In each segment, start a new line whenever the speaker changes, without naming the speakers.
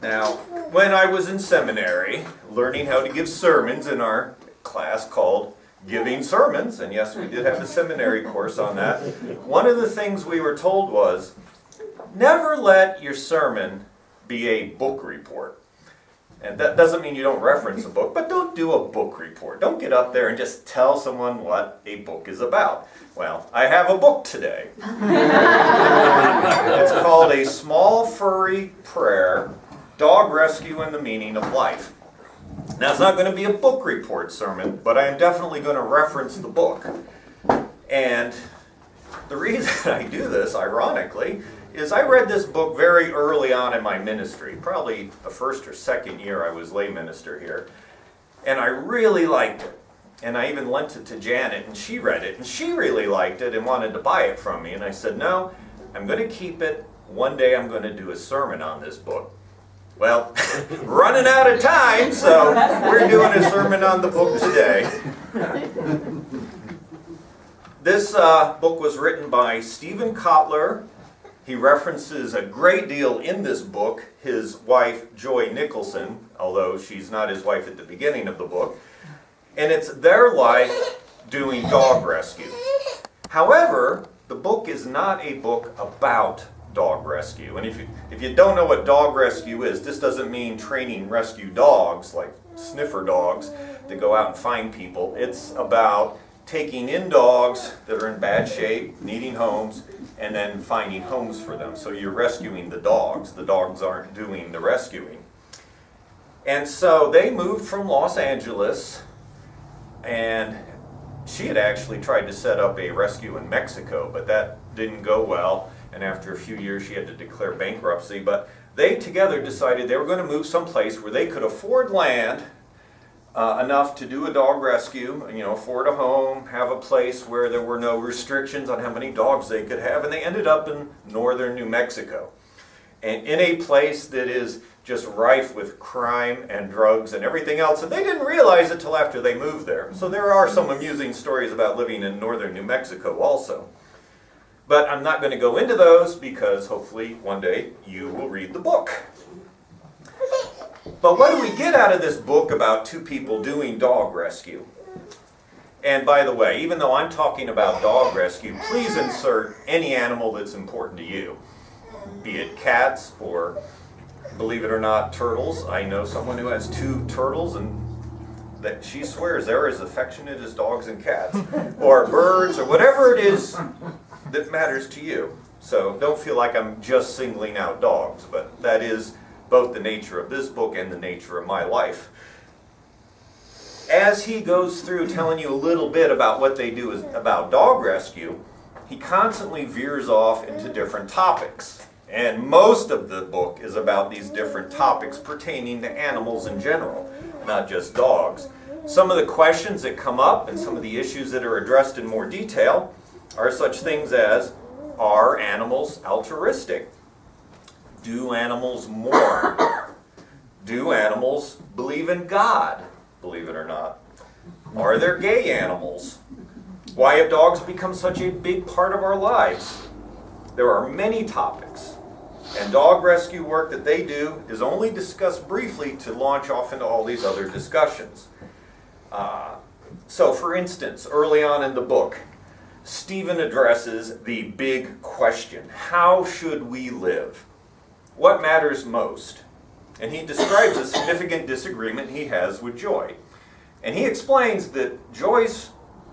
Now, when I was in seminary, learning how to give sermons in our class called Giving Sermons, and yes, we did have a seminary course on that, one of the things we were told was, never let your sermon be a book report. And that doesn't mean you don't reference a book, but don't do a book report. Don't get up there and just tell someone what a book is about. Well, I have a book today. It's called A Small Furry Prayer, Dog Rescue and the Meaning of Life. Now, it's not going to be a book report sermon, but I am definitely going to reference the book. And the reason I do this, ironically, is I read this book very early on in my ministry, probably the first or second year I was lay minister here, and I really liked it. And I even lent it to Janet, and she read it, and she really liked it and wanted to buy it from me. And I said, no, I'm going to keep it. One day I'm going to do a sermon on this book. Well, running out of time, so we're doing a sermon on the book today. This book was written by Stephen Kotler. He references a great deal in this book his wife, Joy Nicholson, although she's not his wife at the beginning of the book. And it's their life doing dog rescue. However, the book is not a book about dog rescue. And if you don't know what dog rescue is, this doesn't mean training rescue dogs, like sniffer dogs, to go out and find people. It's about taking in dogs that are in bad shape, needing homes, and then finding homes for them. So you're rescuing the dogs. The dogs aren't doing the rescuing. And so they moved from Los Angeles, and she had actually tried to set up a rescue in Mexico, but that didn't go well. And after a few years, she had to declare bankruptcy. But they together decided they were going to move someplace where they could afford land enough to do a dog rescue, afford a home, have a place where there were no restrictions on how many dogs they could have, and they ended up in northern New Mexico. And in a place that is just rife with crime and drugs and everything else, and they didn't realize it till after they moved there. So there are some amusing stories about living in northern New Mexico also. But I'm not going to go into those because hopefully one day you will read the book. But what do we get out of this book about two people doing dog rescue? And by the way, even though I'm talking about dog rescue, please insert any animal that's important to you. Be it cats or, believe it or not, turtles. I know someone who has 2 turtles and that she swears they're as affectionate as dogs and cats. Or birds or whatever it is that matters to you. So don't feel like I'm just singling out dogs, but that is both the nature of this book and the nature of my life. As he goes through telling you a little bit about what they do about dog rescue, he constantly veers off into different topics. And most of the book is about these different topics pertaining to animals in general, not just dogs. Some of the questions that come up and some of the issues that are addressed in more detail are such things as, are animals altruistic? Do animals mourn? Do animals believe in God, believe it or not? Are there gay animals? Why have dogs become such a big part of our lives? There are many topics, and dog rescue work that they do is only discussed briefly to launch off into all these other discussions. So for instance, early on in the book, Stephen addresses the big question, how should we live? What matters most? And he describes a significant disagreement he has with Joy. And he explains that Joy's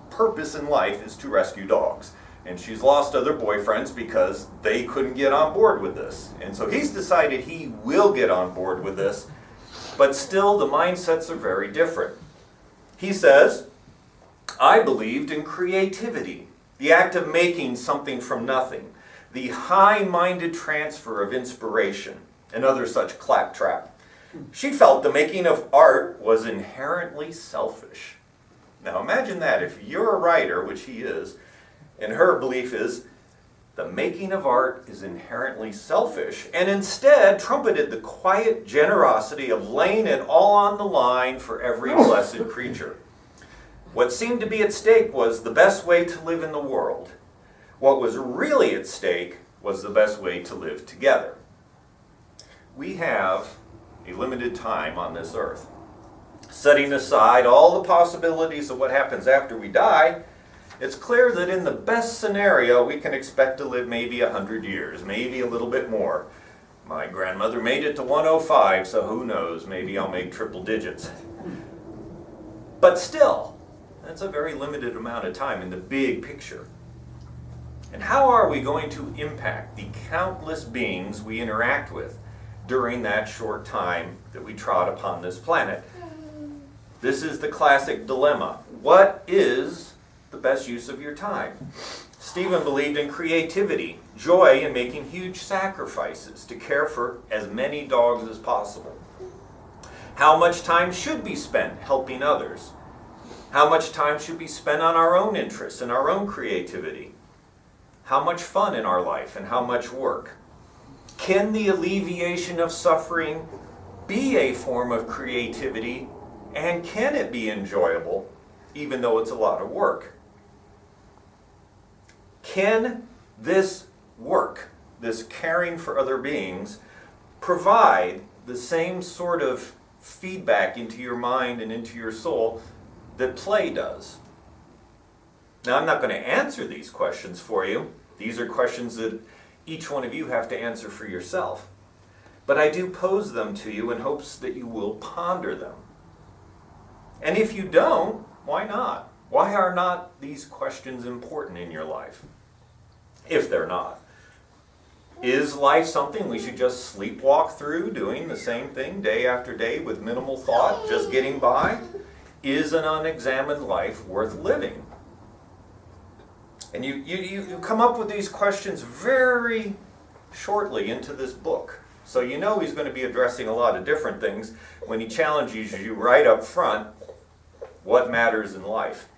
purpose in life is to rescue dogs. And she's lost other boyfriends because they couldn't get on board with this. And so he's decided he will get on board with this, but still the mindsets are very different. He says, I believed in creativity, the act of making something from nothing, the high-minded transfer of inspiration, and other such claptrap. She felt the making of art was inherently selfish. Now imagine that if you're a writer, which he is, and her belief is the making of art is inherently selfish, and instead trumpeted the quiet generosity of laying it all on the line for every blessed creature. What seemed to be at stake was the best way to live in the world. What was really at stake was the best way to live together. We have a limited time on this earth. Setting aside all the possibilities of what happens after we die, it's clear that in the best scenario we can expect to live maybe 100 years, maybe a little bit more. My grandmother made it to 105, so who knows, maybe I'll make triple digits. But still, that's a very limited amount of time in the big picture. And how are we going to impact the countless beings we interact with during that short time that we trod upon this planet? This is the classic dilemma. What is the best use of your time? Stephen believed in creativity, joy in making huge sacrifices to care for as many dogs as possible. How much time should be spent helping others? How much time should be spent on our own interests and our own creativity? How much fun in our life and how much work? Can the alleviation of suffering be a form of creativity, and can it be enjoyable even though it's a lot of work? Can this work, this caring for other beings, provide the same sort of feedback into your mind and into your soul that play does? Now, I'm not going to answer these questions for you. These are questions that each one of you have to answer for yourself. But I do pose them to you in hopes that you will ponder them. And if you don't, why not? Why are not these questions important in your life? If they're not. Is life something we should just sleepwalk through, doing the same thing day after day with minimal thought, just getting by? Is an unexamined life worth living? And you come up with these questions very shortly into this book. So you know he's going to be addressing a lot of different things when he challenges you right up front. What matters in life?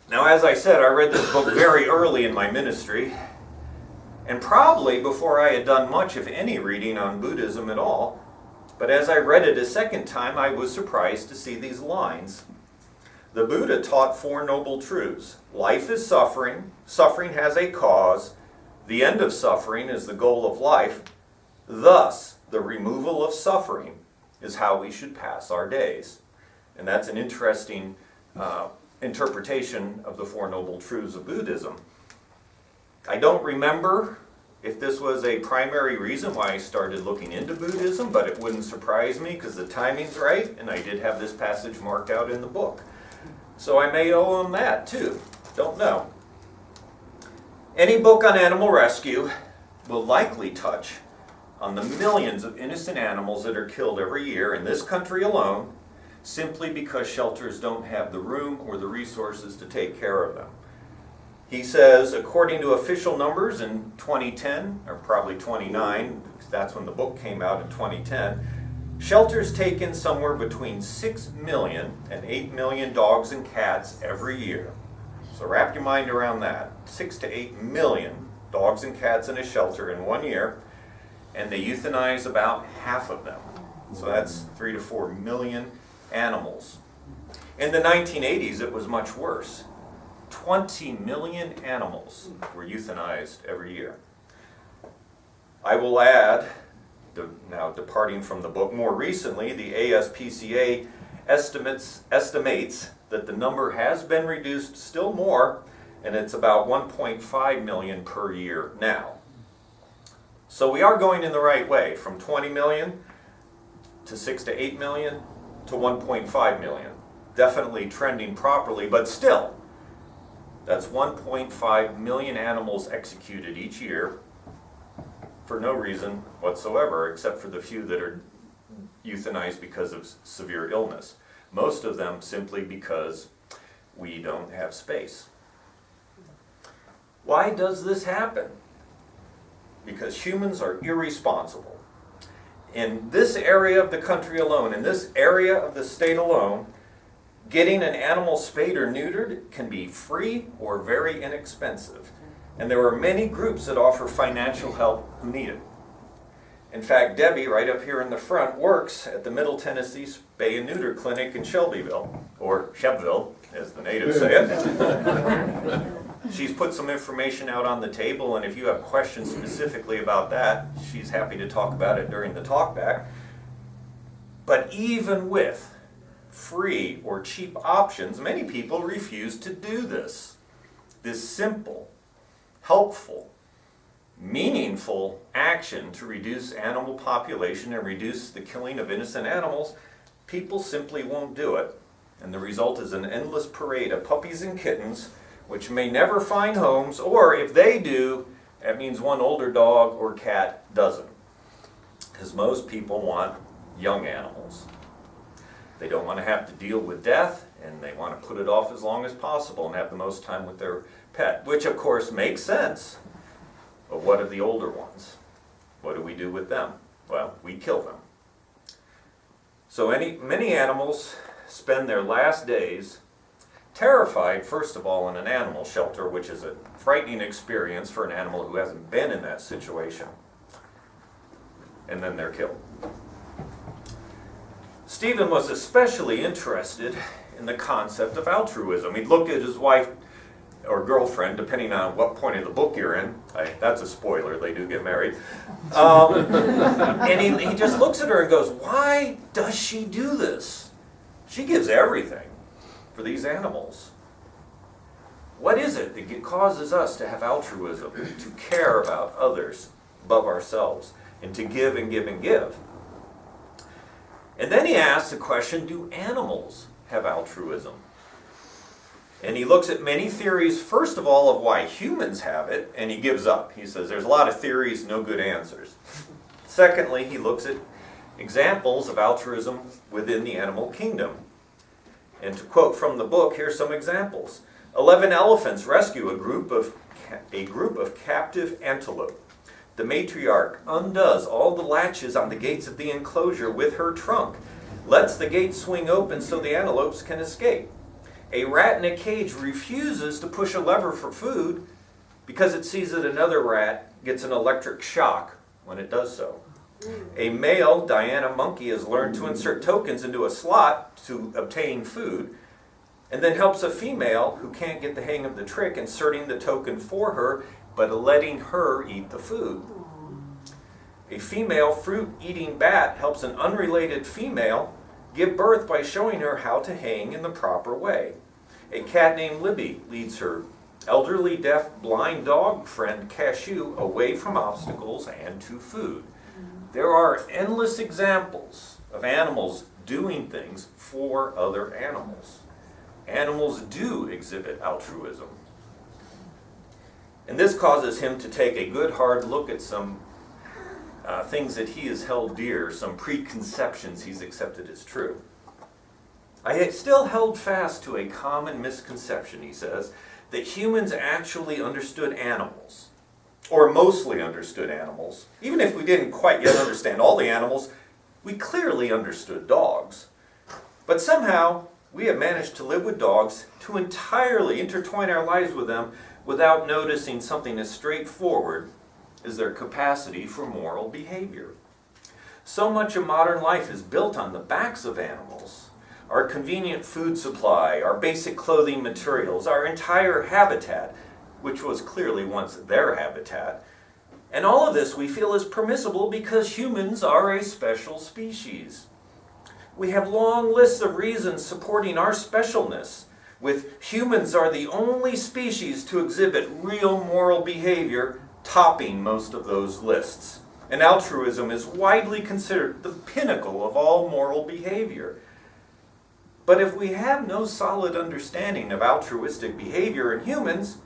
Now, as I said, I read this book very early in my ministry, and probably before I had done much, if any, reading on Buddhism at all. But as I read it a second time, I was surprised to see these lines. The Buddha taught 4 noble truths. Life is suffering. Suffering has a cause. The end of suffering is the goal of life. Thus, the removal of suffering is how we should pass our days. And that's an interesting interpretation of the 4 noble truths of Buddhism. I don't remember if this was a primary reason why I started looking into Buddhism, but it wouldn't surprise me because the timing's right, and I did have this passage marked out in the book. So I may owe him that too. Don't know. Any book on animal rescue will likely touch on the millions of innocent animals that are killed every year in this country alone, simply because shelters don't have the room or the resources to take care of them. He says, according to official numbers in 2010, or probably 29, because that's when the book came out in 2010, shelters take in somewhere between 6 million and 8 million dogs and cats every year. So wrap your mind around that. 6 to 8 million dogs and cats in a shelter in 1 year, and they euthanize about half of them. So that's 3 to 4 million animals. In the 1980s, it was much worse. 20 million animals were euthanized every year. I will add, now departing from the book, more recently, the ASPCA estimates that the number has been reduced still more, and it's about 1.5 million per year now. So we are going in the right way, from 20 million to 6 to 8 million to 1.5 million. Definitely trending properly, but still, that's 1.5 million animals executed each year for no reason whatsoever, except for the few that are euthanized because of severe illness. Most of them simply because we don't have space. Why does this happen? Because humans are irresponsible. In this area of the country alone, in this area of the state alone, getting an animal spayed or neutered can be free or very inexpensive. And there are many groups that offer financial help who need it. In fact, Debbie, right up here in the front, works at the Middle Tennessee Spay and Neuter Clinic in Shelbyville, or Shepville, as the natives say it. She's put some information out on the table, and if you have questions specifically about that, she's happy to talk about it during the talk back. But even with free or cheap options, many people refuse to do this. This simple, helpful, meaningful action to reduce animal population and reduce the killing of innocent animals, people simply won't do it. And the result is an endless parade of puppies and kittens, which may never find homes, or if they do, that means one older dog or cat doesn't. Because most people want young animals. They don't want to have to deal with death, and they want to put it off as long as possible and have the most time with their pet, which of course makes sense. But what of the older ones? What do we do with them? Well, we kill them. So many animals spend their last days terrified, first of all, in an animal shelter, which is a frightening experience for an animal who hasn't been in that situation. And then they're killed. Stephen was especially interested in the concept of altruism. He'd look at his wife or girlfriend, depending on what point of the book you're in. That's a spoiler, they do get married. And he just looks at her and goes, why does she do this? She gives everything for these animals. What is it that causes us to have altruism, to care about others above ourselves, and to give and give and give? And then he asks the question, do animals have altruism? And he looks at many theories, first of all, of why humans have it, and he gives up. He says there's a lot of theories, no good answers. Secondly, he looks at examples of altruism within the animal kingdom. And to quote from the book, here's some examples. 11 elephants rescue a group of captive antelope. The matriarch undoes all the latches on the gates of the enclosure with her trunk, lets the gates swing open so the antelopes can escape. A rat in a cage refuses to push a lever for food because it sees that another rat gets an electric shock when it does so. A male Diana monkey has learned to insert tokens into a slot to obtain food, and then helps a female who can't get the hang of the trick inserting the token for her, but letting her eat the food. A female fruit-eating bat helps an unrelated female give birth by showing her how to hang in the proper way. A cat named Libby leads her elderly, deaf, blind dog friend Cashew away from obstacles and to food. There are endless examples of animals doing things for other animals. Animals do exhibit altruism. And this causes him to take a good hard look at some things that he has held dear, some preconceptions he's accepted as true. I still held fast to a common misconception, he says, that humans actually understood animals, or mostly understood animals. Even if we didn't quite yet understand all the animals, we clearly understood dogs. But somehow, we have managed to live with dogs, to entirely intertwine our lives with them without noticing something as straightforward as their capacity for moral behavior. So much of modern life is built on the backs of animals. Our convenient food supply, our basic clothing materials, our entire habitat, which was clearly once their habitat. And all of this we feel is permissible because humans are a special species. We have long lists of reasons supporting our specialness, with humans are the only species to exhibit real moral behavior topping most of those lists. And altruism is widely considered the pinnacle of all moral behavior. But if we have no solid understanding of altruistic behavior in humans,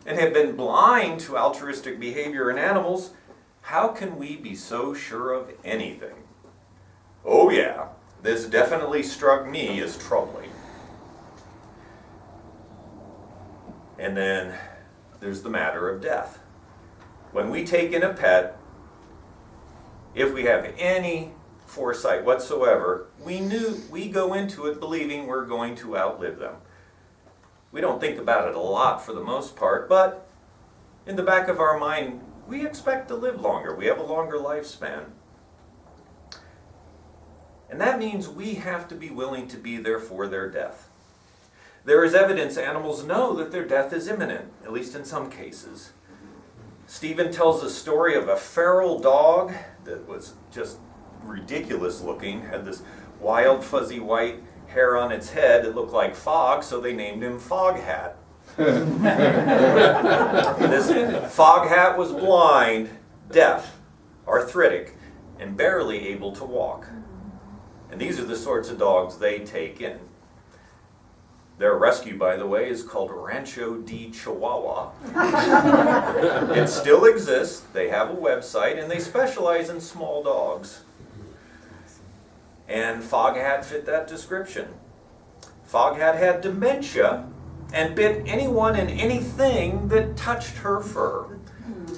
and have been blind to altruistic behavior in animals, how can we be so sure of anything? Oh yeah, this definitely struck me as troubling. And then there's the matter of death. When we take in a pet, if we have any foresight whatsoever, we go into it believing we're going to outlive them. We don't think about it a lot for the most part, but in the back of our mind, we expect to live longer. We have a longer lifespan. And that means we have to be willing to be there for their death. There is evidence animals know that their death is imminent, at least in some cases. Stephen tells a story of a feral dog that was just ridiculous looking, had this wild fuzzy white hair on its head. It looked like fog, so they named him Foghat. This Foghat was blind, deaf, arthritic, and barely able to walk. And these are the sorts of dogs they take in. Their rescue, by the way, is called Rancho de Chihuahua. It still exists. They have a website, and they specialize in small dogs. And Foghat fit that description. Foghat had dementia and bit anyone and anything that touched her fur.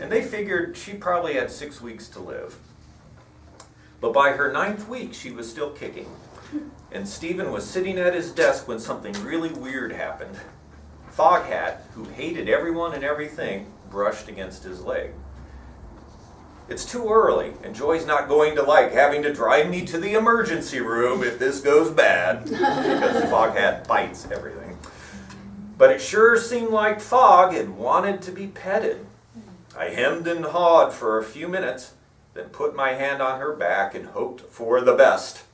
And they figured she probably had 6 weeks to live. But by her 9th week, she was still kicking. And Stephen was sitting at his desk when something really weird happened. Foghat, who hated everyone and everything, brushed against his leg. It's too early, and Joy's not going to like having to drive me to the emergency room if this goes bad, because Foghat bites everything. But it sure seemed like Fog had wanted to be petted. I hemmed and hawed for a few minutes, then put my hand on her back and hoped for the best.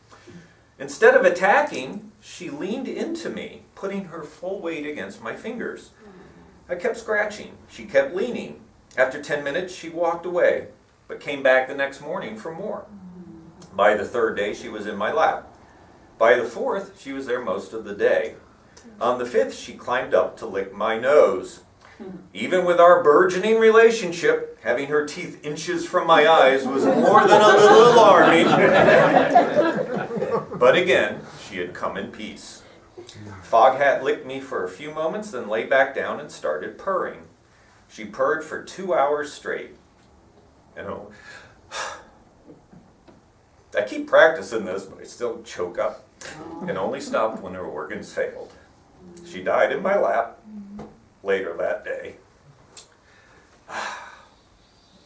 Instead of attacking, she leaned into me, putting her full weight against my fingers. I kept scratching. She kept leaning. After 10 minutes, she walked away, but came back the next morning for more. By the 3rd day, she was in my lap. By the 4th, she was there most of the day. On the 5th, she climbed up to lick my nose. Even with our burgeoning relationship, having her teeth inches from my eyes was more than a little alarming. But again, she had come in peace. Foghat licked me for a few moments, then lay back down and started purring. She purred for 2 hours straight. I keep practicing this, but I still choke up, and only stopped when her organs failed. She died in my lap later that day.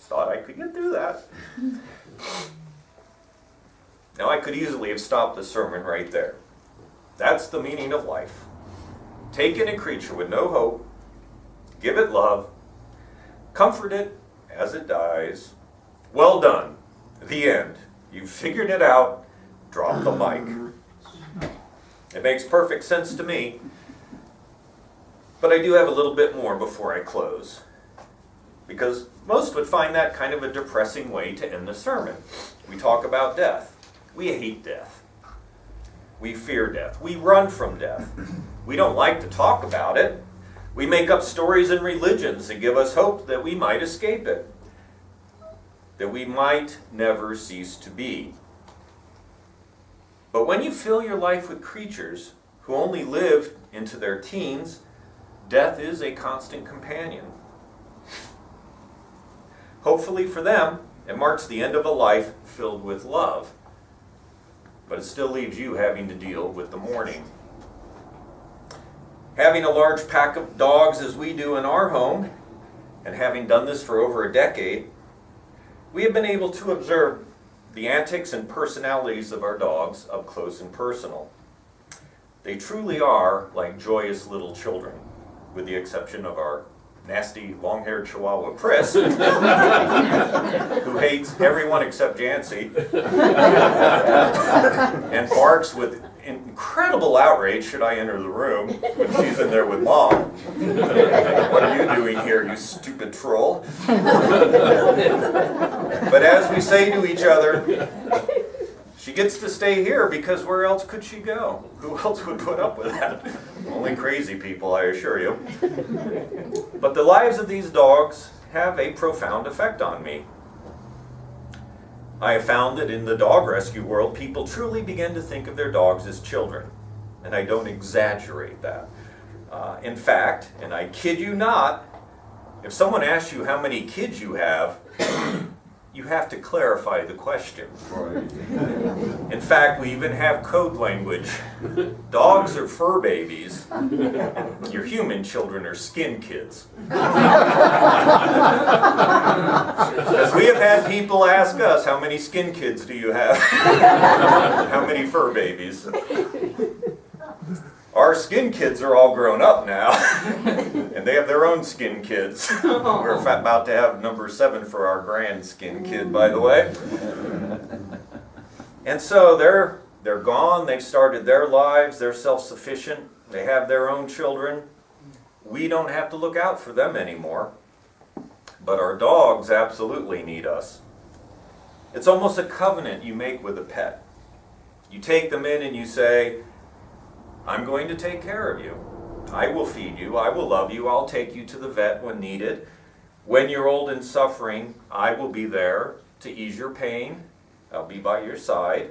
Thought I could get through that. Now I could easily have stopped the sermon right there. That's the meaning of life. Take in a creature with no hope, give it love, comfort it as it dies. Well done. The end. You've figured it out. Drop the mic. It makes perfect sense to me. But I do have a little bit more before I close. Because most would find that kind of a depressing way to end the sermon. We talk about death. We hate death. We fear death. We run from death. We don't like to talk about it. We make up stories and religions that give us hope that we might escape it. That we might never cease to be. But when you fill your life with creatures who only live into their teens, death is a constant companion. Hopefully for them, it marks the end of a life filled with love. But it still leaves you having to deal with the mourning. Having a large pack of dogs as we do in our home, and having done this for over a decade, we have been able to observe the antics and personalities of our dogs up close and personal. They truly are like joyous little children, with the exception of our nasty long-haired Chihuahua Pris, who hates everyone except Jancy, and barks with incredible outrage should I enter the room when she's in there with Mom. What are you doing here, you stupid troll? But as we say to each other, she gets to stay here because where else could she go? Who else would put up with that? Only crazy people, I assure you. But the lives of these dogs have a profound effect on me. I have found that in the dog rescue world, people truly begin to think of their dogs as children. And I don't exaggerate that. In fact, and I kid you not, if someone asks you how many kids you have to to the question. In fact, we even have code language. Dogs are fur babies. Your human children are skin kids. Because we have had people ask us, how many skin kids do you have? How many fur babies? Our skin kids are all grown up now, and they have their own skin kids. We're about to have number 7 for our grand skin kid, by the way. And so they're They're gone, they've started their lives, they're self-sufficient, they have their own children. We don't have to look out for them anymore. But our dogs absolutely need us. It's almost a covenant you make with a pet. You take them in and you say, I'm going to take care of you. I will feed you, I will love you, I'll take you to the vet when needed. When you're old and suffering, I will be there to ease your pain. I'll be by your side.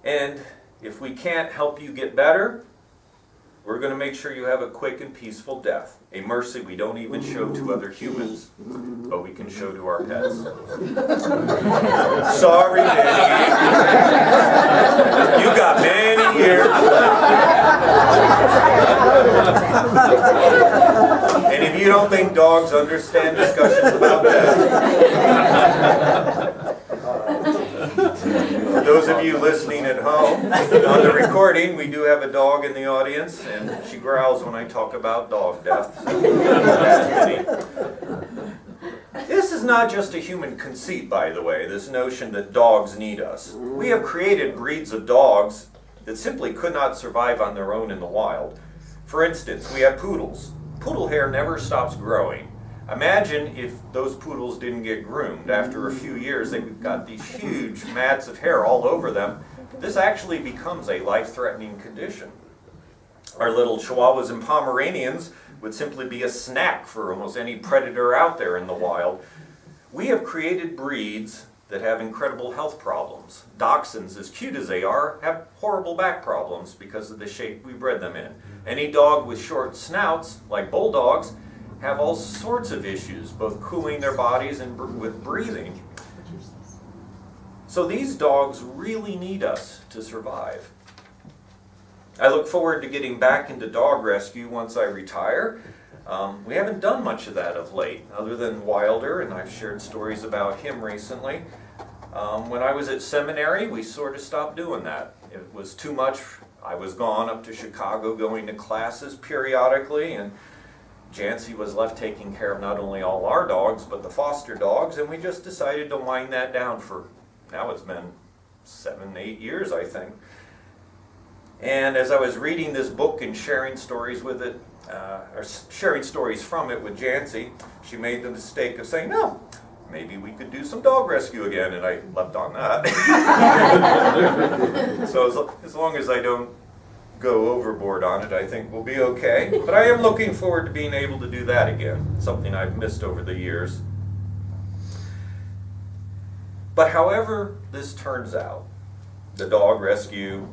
And if we can't help you get better, we're going to make sure you have a quick and peaceful death. A mercy we don't even show to other humans, but we can show to our pets. Sorry, Danny. You got many years. And if you don't think dogs understand discussions about death, for those of you listening at home, on the recording, we do have a dog in the audience, and she growls when I talk about dog death. So that's me. This is not just a human conceit, by the way, this notion that dogs need us. We have created breeds of dogs that simply could not survive on their own in the wild. For instance, we have poodles. Poodle hair never stops growing. Imagine if those poodles didn't get groomed. After a few years, they've got these huge mats of hair all over them. This actually becomes a life-threatening condition. Our little Chihuahuas and Pomeranians would simply be a snack for almost any predator out there in the wild. We have created breeds that have incredible health problems. Dachshunds, as cute as they are, have horrible back problems because of the shape we bred them in. Any dog with short snouts, like bulldogs, have all sorts of issues, both cooling their bodies and with breathing. So these dogs really need us to survive. I look forward to getting back into dog rescue once I retire. We haven't done much of that of late, other than Wilder, and I've shared stories about him recently. When I was at seminary, we sort of stopped doing that. It was too much. I was gone up to Chicago going to classes periodically, and Jancy was left taking care of not only all our dogs, but the foster dogs, and we just decided to wind that down for, now it's been 7, 8 years, I think. And as I was reading this book and sharing stories with it, or sharing stories from it with Jancy, she made the mistake of saying, no, maybe we could do some dog rescue again, and I leapt on that. So as long as I don't go overboard on it, I think we'll be okay. But I am looking forward to being able to do that again, something I've missed over the years. But however this turns out, the dog rescue,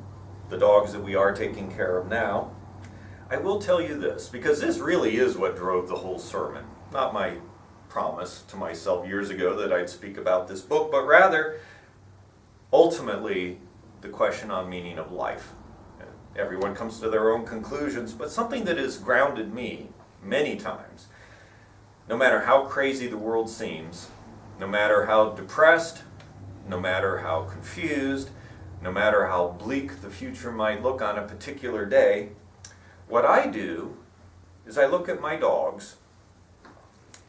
the dogs that we are taking care of now, I will tell you this, because this really is what drove the whole sermon. Not my promise to myself years ago that I'd speak about this book, but rather, ultimately, the question on meaning of life. Everyone comes to their own conclusions, but something that has grounded me many times. No matter how crazy the world seems, no matter how depressed, no matter how confused, no matter how bleak the future might look on a particular day, what I do is I look at my dogs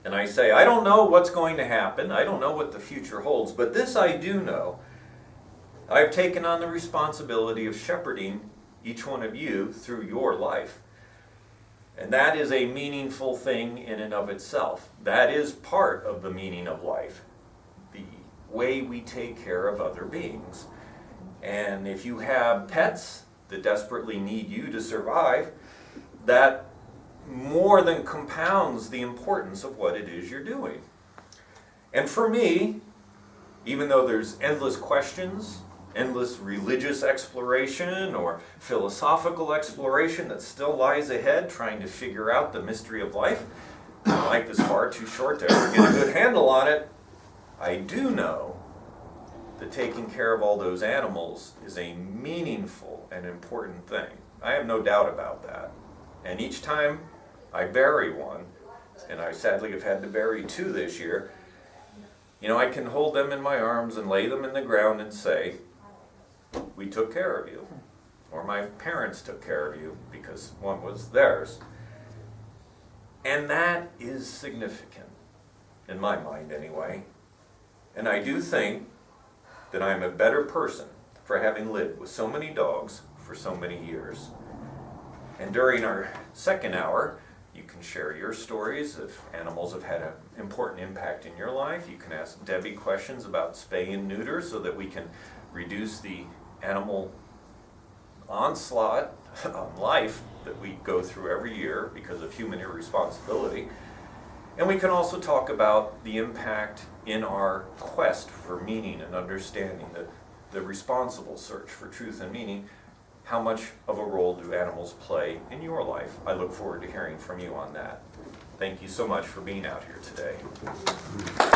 and I say, I don't know what's going to happen, I don't know what the future holds, but this I do know. I've taken on the responsibility of shepherding each one of you through your life. And that is a meaningful thing in and of itself. That is part of the meaning of life, the way we take care of other beings. And if you have pets that desperately need you to survive, that more than compounds the importance of what it is you're doing. And for me, even though there's endless questions, endless religious exploration or philosophical exploration that still lies ahead, trying to figure out the mystery of life. Life is far too short to ever get a good handle on it. I do know that taking care of all those animals is a meaningful and important thing. I have no doubt about that. And each time I bury one, and I sadly have had to bury 2 this year, I can hold them in my arms and lay them in the ground and say, we took care of you, or my parents took care of you, because one was theirs. And that is significant, in my mind anyway. And I do think that I'm a better person for having lived with so many dogs for so many years. And during our second hour, you can share your stories if animals have had an important impact in your life. You can ask Debbie questions about spay and neuter so that we can reduce the animal onslaught on life that we go through every year because of human irresponsibility. And we can also talk about the impact in our quest for meaning and understanding, the responsible search for truth and meaning. How much of a role do animals play in your life? I look forward to hearing from you on that. Thank you so much for being out here today.